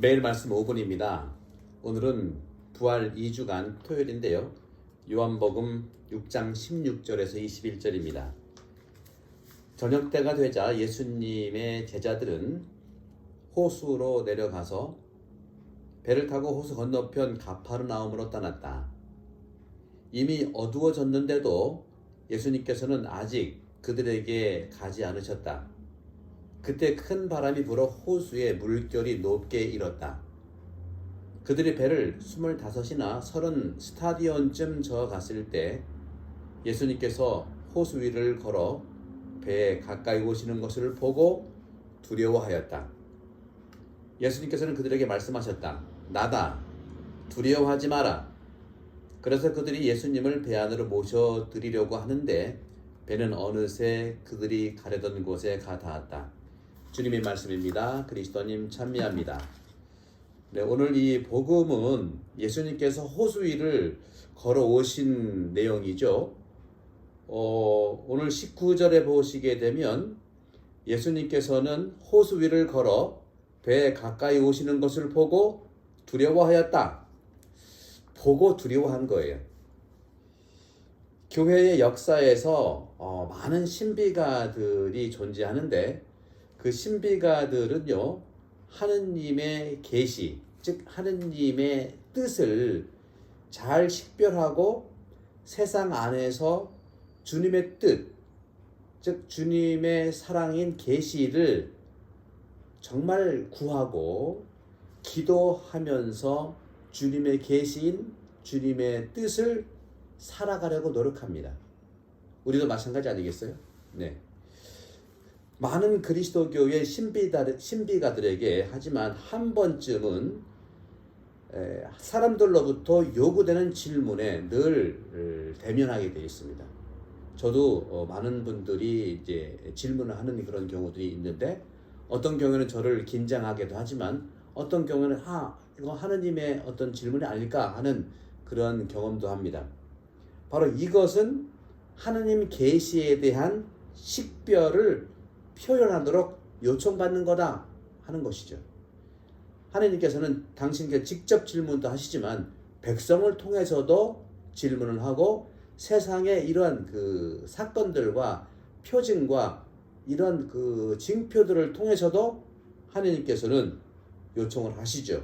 매일 말씀 5분입니다. 오늘은 부활 2주간 토요일인데요. 요한복음 6장 16절에서 21절입니다. 저녁 때가 되자 예수님의 제자들은 호수로 내려가서 배를 타고 호수 건너편 가파르나움으로 떠났다. 이미 어두워졌는데도 예수님께서는 아직 그들에게 가지 않으셨다. 그때 큰 바람이 불어 호수의 물결이 높게 일었다. 그들이 배를 25이나 30 스타디온쯤 저어갔을 때 예수님께서 호수 위를 걸어 배에 가까이 오시는 것을 보고 두려워하였다. 예수님께서는 그들에게 말씀하셨다. 나다. 두려워하지 마라. 그래서 그들이 예수님을 배 안으로 모셔드리려고 하는데 배는 어느새 그들이 가려던 곳에 가 닿았다. 주님의 말씀입니다. 그리스도님 찬미합니다. 네, 오늘 이 복음은 예수님께서 호수 위를 걸어오신 내용이죠. 오늘 19절에 보시게 되면 예수님께서는 호수 위를 걸어 배에 가까이 오시는 것을 보고 두려워하였다. 보고 두려워한 거예요. 교회의 역사에서 많은 신비가들이 존재하는데 그 신비가들은요, 하느님의 계시, 즉 하느님의 뜻을 잘 식별하고 세상 안에서 주님의 뜻, 즉 주님의 사랑인 계시를 정말 구하고 기도하면서 주님의 계시인 주님의 뜻을 살아가려고 노력합니다. 우리도 마찬가지 아니겠어요? 네. 많은 그리스도교의 신비가들에게 하지만 한 번쯤은 사람들로부터 요구되는 질문에 늘 대면하게 되어 있습니다. 저도 많은 분들이 이제 질문을 하는 그런 경우들이 있는데 어떤 경우에는 저를 긴장하게도 하지만 어떤 경우에는 이거 하느님의 어떤 질문이 아닐까 하는 그런 경험도 합니다. 바로 이것은 하느님 계시에 대한 식별을 표현하도록 요청받는 거다 하는 것이죠. 하느님께서는 당신께 직접 질문도 하시지만 백성을 통해서도 질문을 하고 세상의 이러한 그 사건들과 표징과 이런 그 징표들을 통해서도 하느님께서는 요청을 하시죠.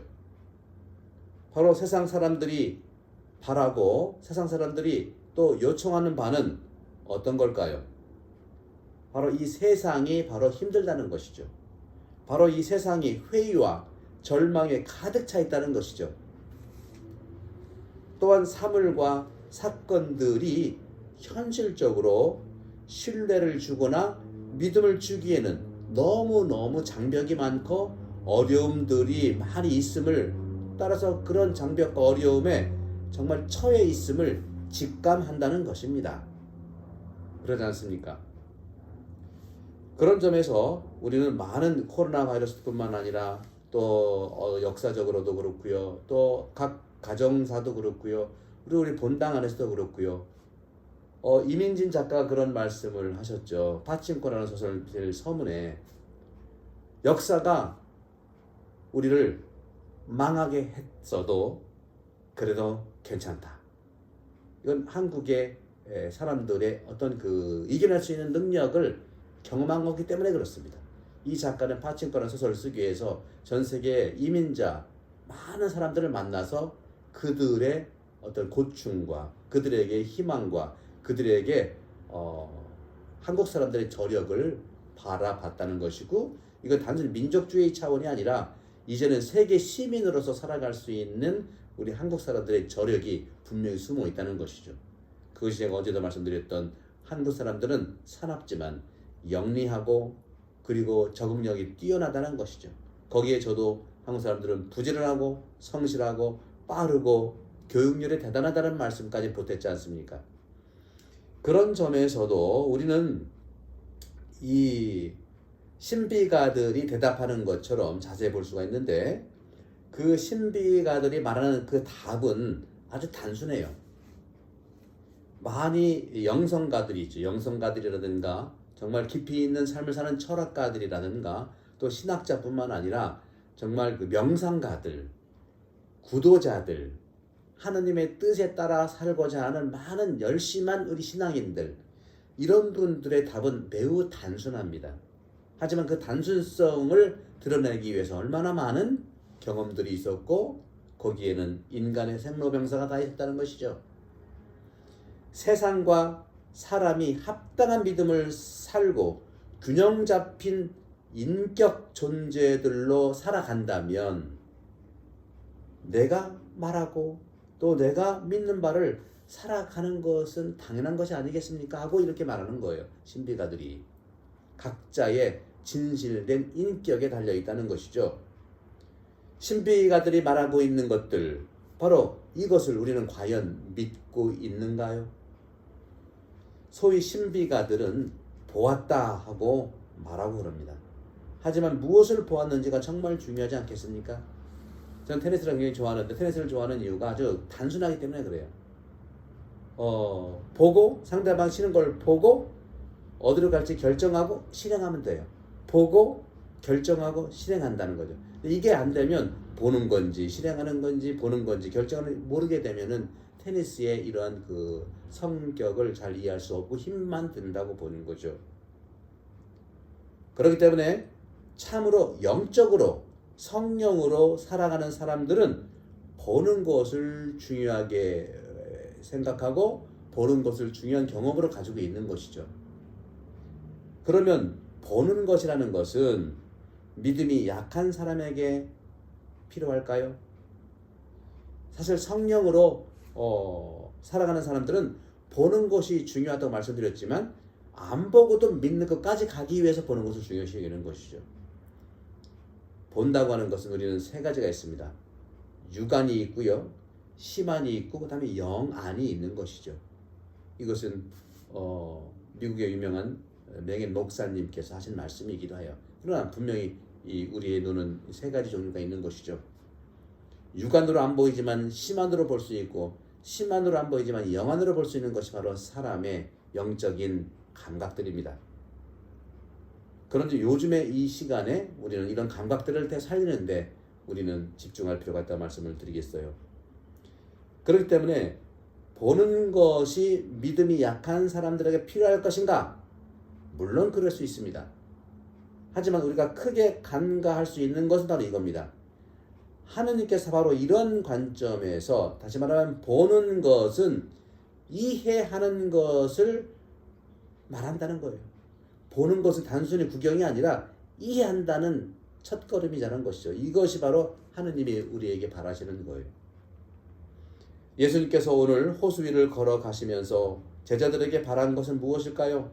바로 세상 사람들이 바라고 세상 사람들이 또 요청하는 바는 어떤 걸까요? 바로 이 세상이 바로 힘들다는 것이죠. 바로 이 세상이 회의와 절망에 가득 차 있다는 것이죠. 또한 사물과 사건들이 현실적으로 신뢰를 주거나 믿음을 주기에는 너무너무 장벽이 많고 어려움들이 많이 있음을 따라서 그런 장벽과 어려움에 정말 처해 있음을 직감한다는 것입니다. 그러지 않습니까? 그런 점에서 우리는 많은 코로나 바이러스뿐만 아니라 또 역사적으로도 그렇고요. 또 각 가정사도 그렇고요. 우리 본당 안에서도 그렇고요. 이민진 작가가 그런 말씀을 하셨죠. 파친코라는 소설 서문에 역사가 우리를 망하게 했어도 그래도 괜찮다. 이건 한국의 사람들의 어떤 그 이겨낼 수 있는 능력을 경험한 거기 때문에 그렇습니다. 이 작가는 파친코라는 소설을 쓰기 위해서 전 세계 이민자 많은 사람들을 만나서 그들의 어떤 고충과 그들에게 희망과 그들에게 한국 사람들의 저력을 바라봤다는 것이고, 이건 단순히 민족주의 차원이 아니라 이제는 세계 시민으로서 살아갈 수 있는 우리 한국 사람들의 저력이 분명히 숨어 있다는 것이죠. 그것이 제가 어제도 말씀드렸던 한국 사람들은 사납지만 영리하고 그리고 적응력이 뛰어나다는 것이죠. 거기에 저도 한국 사람들은 부지런하고 성실하고 빠르고 교육률이 대단하다는 말씀까지 보탰지 않습니까? 그런 점에서도 우리는 이 신비가들이 대답하는 것처럼 자세히 볼 수가 있는데 그 신비가들이 말하는 그 답은 아주 단순해요. 많이 영성가들이 있죠. 영성가들이라든가 정말 깊이 있는 삶을 사는 철학가들이라든가 또 신학자뿐만 아니라 정말 그 명상가들, 구도자들, 하느님의 뜻에 따라 살고자 하는 많은 열심한 우리 신앙인들, 이런 분들의 답은 매우 단순합니다. 하지만 그 단순성을 드러내기 위해서 얼마나 많은 경험들이 있었고 거기에는 인간의 생로병사가 다 있었다는 것이죠. 세상과 사람이 합당한 믿음을 살고 균형 잡힌 인격 존재들로 살아간다면 내가 말하고 또 내가 믿는 바를 살아가는 것은 당연한 것이 아니겠습니까? 하고 이렇게 말하는 거예요. 신비가들이. 각자의 진실된 인격에 달려있다는 것이죠. 신비가들이 말하고 있는 것들, 바로 이것을 우리는 과연 믿고 있는가요? 소위 신비가들은 보았다 하고 말하고 그럽니다. 하지만 무엇을 보았는지가 정말 중요하지 않겠습니까? 저는 테니스를 굉장히 좋아하는데 테니스를 좋아하는 이유가 아주 단순하기 때문에 그래요. 보고 상대방 치는 걸 보고 어디로 갈지 결정하고 실행하면 돼요. 보고 결정하고 실행한다는 거죠. 이게 안 되면 보는 건지 실행하는 건지 보는 건지 결정을 모르게 되면은 테니스의 이러한 그 성격을 잘 이해할 수 없고 힘만 든다고 보는 거죠. 그렇기 때문에 참으로 영적으로 성령으로 살아가는 사람들은 보는 것을 중요하게 생각하고 보는 것을 중요한 경험으로 가지고 있는 것이죠. 그러면 보는 것이라는 것은 믿음이 약한 사람에게 필요할까요? 사실 성령으로 살아가는 사람들은 보는 것이 중요하다고 말씀드렸지만 안 보고도 믿는 것까지 가기 위해서 보는 것을 중요시 여기는 것이죠. 본다고 하는 것은 우리는 세 가지가 있습니다. 육안이 있고요, 심안이 있고, 그 다음에 영안이 있는 것이죠. 이것은 미국의 유명한 맹인 목사님께서 하신 말씀이기도 해요. 그러나 분명히 우리의 눈은 세 가지 종류가 있는 것이죠. 육안으로 안 보이지만 심안으로 볼 수 있고, 심안으로 안 보이지만 영안으로 볼 수 있는 것이 바로 사람의 영적인 감각들입니다. 그런데 요즘에 이 시간에 우리는 이런 감각들을 살리는데 우리는 집중할 필요가 있다는 말씀을 드리겠어요. 그렇기 때문에 보는 것이 믿음이 약한 사람들에게 필요할 것인가? 물론 그럴 수 있습니다. 하지만 우리가 크게 간과할 수 있는 것은 바로 이겁니다. 하느님께서 바로 이런 관점에서 다시 말하면 보는 것은 이해하는 것을 말한다는 거예요. 보는 것은 단순히 구경이 아니라 이해한다는 첫걸음이라는 것이죠. 이것이 바로 하느님이 우리에게 바라시는 거예요. 예수님께서 오늘 호수 위를 걸어가시면서 제자들에게 바란 것은 무엇일까요?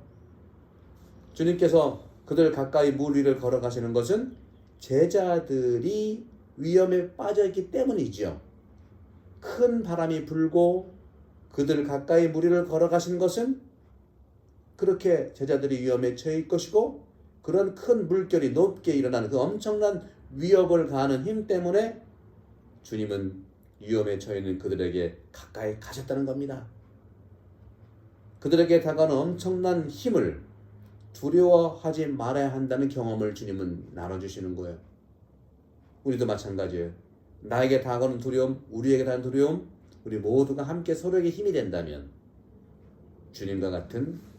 주님께서 그들 가까이 물 위를 걸어가시는 것은 제자들이 위험에 빠져있기 때문이지요. 큰 바람이 불고 그들 가까이 물 위를 걸어가신 것은 그렇게 제자들이 위험에 처해 것이고 그런 큰 물결이 높게 일어나는 그 엄청난 위협을 가하는 힘 때문에 주님은 위험에 처해 있는 그들에게 가까이 가셨다는 겁니다. 그들에게 다가오는 엄청난 힘을 두려워하지 말아야 한다는 경험을 주님은 나눠주시는 거예요. 우리도 마찬가지예요. 나에게 다가오는 두려움, 우리에게 다가오는 두려움, 우리 모두가 함께 서로에게 힘이 된다면 주님과 같은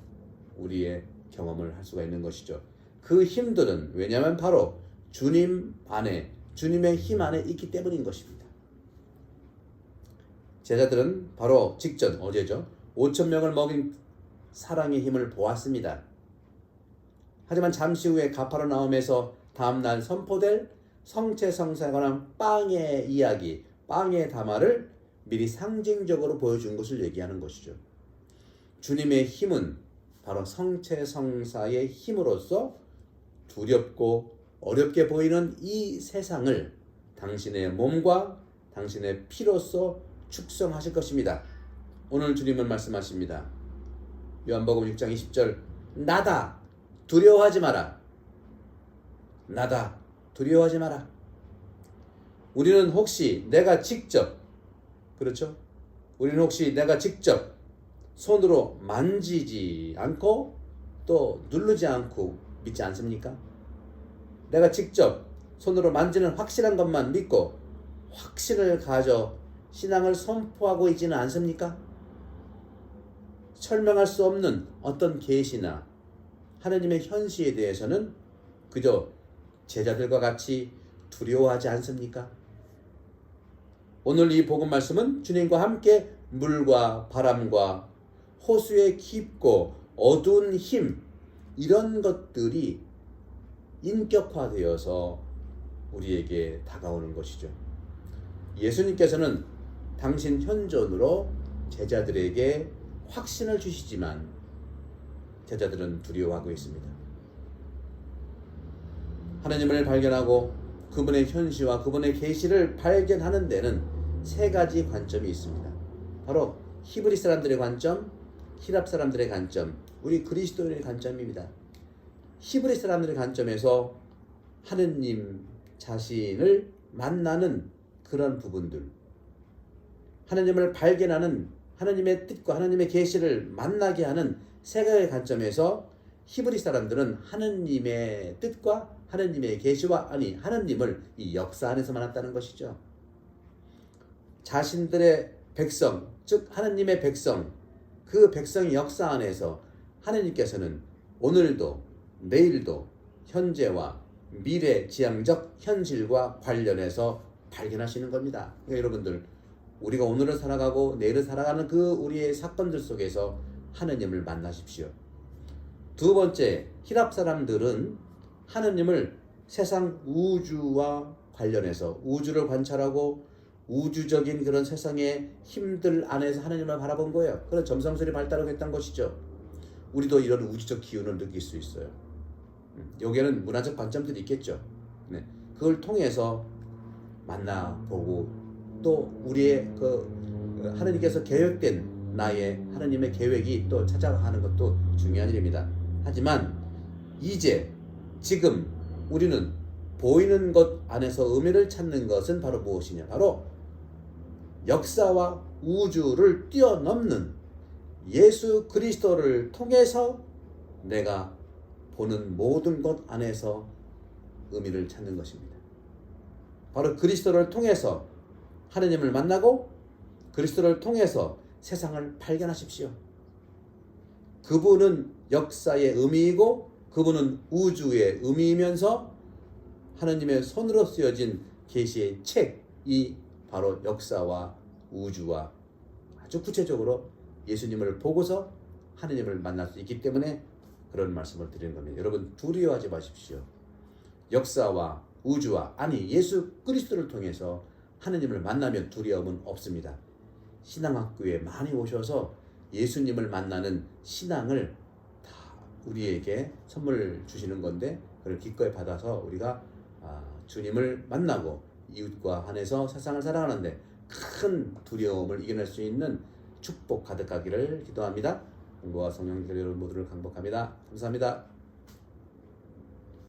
우리의 경험을 할 수가 있는 것이죠. 그 힘들은 왜냐하면 바로 주님 안에, 주님의 힘 안에 있기 때문인 것입니다. 제자들은 바로 직전, 어제죠. 5,000명을 먹인 사랑의 힘을 보았습니다. 하지만 잠시 후에 가파르나움에서 다음날 선포될 성체성사에 관한 빵의 이야기, 빵의 담화를 미리 상징적으로 보여준 것을 얘기하는 것이죠. 주님의 힘은 바로 성체성사의 힘으로써 두렵고 어렵게 보이는 이 세상을 당신의 몸과 당신의 피로써 축성하실 것입니다. 오늘 주님은 말씀하십니다. 요한복음 6장 20절 나다 두려워하지 마라. 나다 두려워하지 마라. 우리는 혹시 내가 직접 그렇죠? 우리는 혹시 내가 직접 손으로 만지지 않고 또 누르지 않고 믿지 않습니까? 내가 직접 손으로 만지는 확실한 것만 믿고 확신을 가져 신앙을 선포하고 있지는 않습니까? 설명할 수 없는 어떤 계시나 하나님의 현시에 대해서는 그저 제자들과 같이 두려워하지 않습니까? 오늘 이 복음 말씀은 주님과 함께 물과 바람과 호수의 깊고 어두운 힘, 이런 것들이 인격화되어서 우리에게 다가오는 것이죠. 예수님께서는 당신 현존으로 제자들에게 확신을 주시지만 제자들은 두려워하고 있습니다. 하나님을 발견하고 그분의 현시와 그분의 계시를 발견하는 데는 세 가지 관점이 있습니다. 바로 히브리 사람들의 관점, 히랍 사람들의 관점, 우리 그리스도인의 관점입니다. 히브리 사람들의 관점에서 하느님 자신을 만나는 그런 부분들, 하나님을 발견하는 하나님의 뜻과 하나님의 계시를 만나게 하는 세 가지 관점에서 히브리 사람들은 하나님의 뜻과 하나님의 계시와 하나님을 이 역사 안에서 만났다는 것이죠. 자신들의 백성, 즉 하나님의 백성, 그 백성의 역사 안에서 하나님께서는 오늘도 내일도 현재와 미래 지향적 현실과 관련해서 발견하시는 겁니다. 그러니까 여러분들, 우리가 오늘을 살아가고 내일을 살아가는 그 우리의 사건들 속에서 하나님을 만나십시오. 두 번째, 히랍 사람들은 하나님을 세상 우주와 관련해서 우주를 관찰하고 우주적인 그런 세상의 힘들 안에서 하나님을 바라본 거예요. 그런 점성술이 발달하고 했던 것이죠. 우리도 이런 우주적 기운을 느낄 수 있어요. 여기에는 문화적 관점들이 있겠죠. 네. 그걸 통해서 만나보고 또 우리의 그 하나님께서 계획된 나의 하나님의 계획이 또 찾아가는 것도 중요한 일입니다. 하지만 이제 지금 우리는 보이는 것 안에서 의미를 찾는 것은 바로 무엇이냐? 바로 역사와 우주를 뛰어넘는 예수 그리스도를 통해서 내가 보는 모든 것 안에서 의미를 찾는 것입니다. 바로 그리스도를 통해서 하나님을 만나고 그리스도를 통해서 세상을 발견하십시오. 그분은 역사의 의미이고 그분은 우주의 의미이면서 하나님의 손으로 쓰여진 계시의 책이 바로 역사와 우주와 아주 구체적으로 예수님을 보고서 하나님을 만날 수 있기 때문에 그런 말씀을 드리는 겁니다. 여러분, 두려워하지 마십시오. 역사와 우주와 예수 그리스도를 통해서 하나님을 만나면 두려움은 없습니다. 신앙학교에 많이 오셔서 예수님을 만나는 신앙을 다 우리에게 선물 주시는 건데 그걸 기꺼이 받아서 우리가 주님을 만나고 이웃과 한해서 세상을 살아가는데 큰 두려움을 이겨낼 수 있는 축복 가득하기를 기도합니다. 공부와 성령 여러분 모두를 강복합니다. 감사합니다.